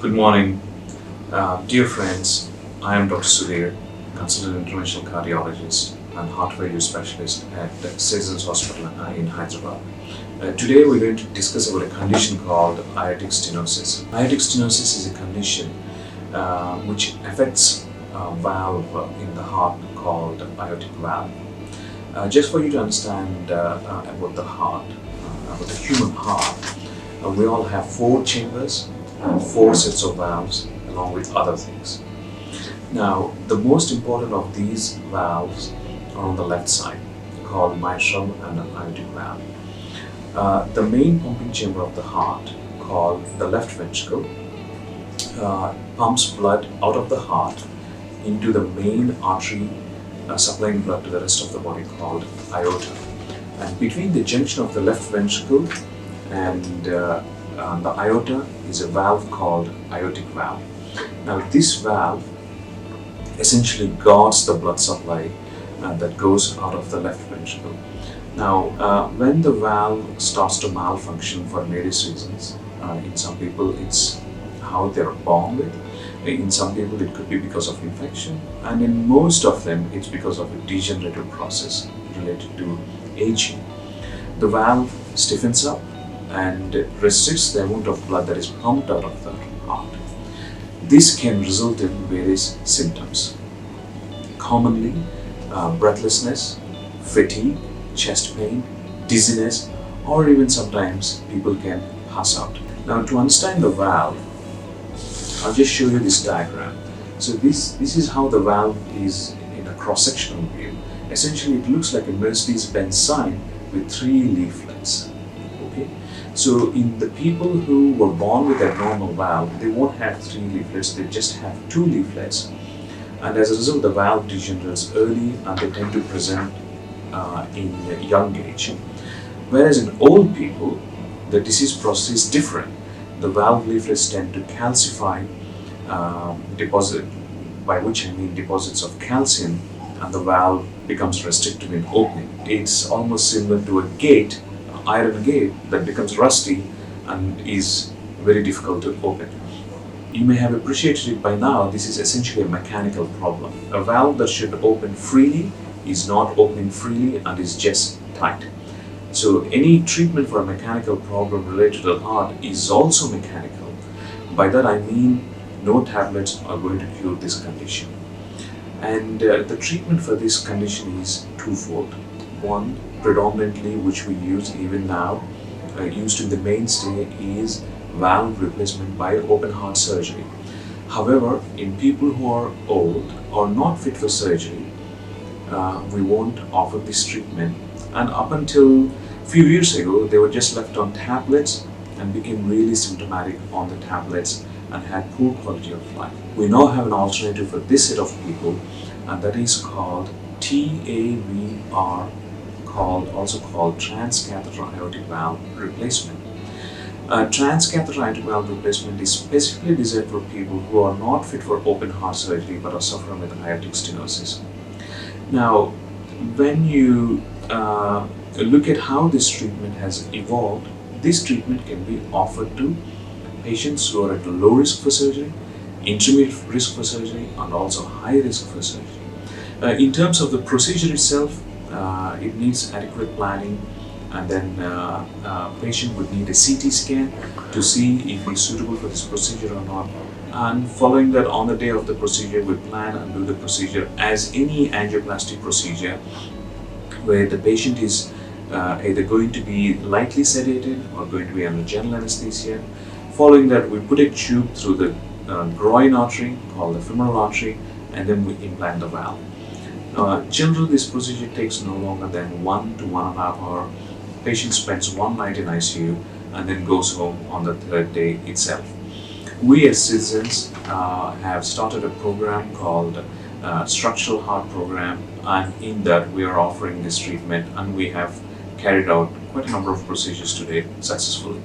Good morning, dear friends. I am Dr. Sudheer, consultant interventional cardiologist and heart failure specialist at Citizens Hospital in Hyderabad. Today we're going to discuss about a condition called aortic stenosis. Aortic stenosis is a condition which affects a valve in the heart called aortic valve. Just for you to understand about the heart, about the human heart, we all have 4 chambers and 4 sets of valves along with other things. Now, the most important of these valves are on the left side, called mitral and aortic valve. The main pumping chamber of the heart, called the left ventricle, pumps blood out of the heart into the main artery supplying blood to the rest of the body called aorta. And between the junction of the left ventricle and the aorta is a valve called aortic valve. Now this valve essentially guards the blood supply that goes out of the left ventricle. Now when the valve starts to malfunction for various reasons, in some people it's how they're born with, in some people it could be because of infection, and in most of them it's because of a degenerative process related to aging. The valve stiffens up and restricts the amount of blood that is pumped out of the heart. This can result in various symptoms. Commonly, breathlessness, fatigue, chest pain, dizziness, or even sometimes people can pass out. Now, to understand the valve, I'll just show you this diagram. So this is how the valve is in a cross-sectional view. Essentially, it looks like a Mercedes-Benz sign with 3 leaflets. Okay? So in the people who were born with a normal valve, they won't have 3 leaflets, they just have 2 leaflets. And as a result, the valve degenerates early and they tend to present in a young age. Whereas in old people, the disease process is different. The valve leaflets tend to calcify, deposit, by which I mean deposits of calcium, and the valve becomes restricted in opening. It's almost similar to a gate, iron gate that becomes rusty and is very difficult to open. You may have appreciated it by now. This is essentially a mechanical problem. A valve that should open freely is not opening freely and is just tight. So any treatment for a mechanical problem related to the heart is also mechanical. By that I mean no tablets are going to cure this condition. And the treatment for this condition is twofold. One, predominantly, which we use even now, used in the mainstay, is valve replacement by open heart surgery. However, in people who are old or not fit for surgery, we won't offer this treatment. And up until a few years ago, they were just left on tablets and became really symptomatic on the tablets and had poor quality of life. We now have an alternative for this set of people, and that is called TAVI, also called Transcatheter Aortic Valve Replacement. Transcatheter aortic valve replacement is specifically designed for people who are not fit for open heart surgery but are suffering with aortic stenosis. Now, when you look at how this treatment has evolved, this treatment can be offered to patients who are at low risk for surgery, intermediate risk for surgery, and also high risk for surgery. In terms of the procedure itself, it needs adequate planning, and then patient would need a CT scan to see if he's suitable for this procedure or not. And following that, on the day of the procedure, we plan and do the procedure as any angioplasty procedure, where the patient is either going to be lightly sedated or going to be under general anesthesia. Following that, we put a tube through the groin artery called the femoral artery, and then we implant the valve. Generally, this procedure takes no longer than 1 to 1.5 hours. Patient spends 1 night in ICU and then goes home on the 3rd day itself. We as Citizens have started a program called Structural Heart Program, and in that we are offering this treatment, and we have carried out quite a number of procedures today successfully.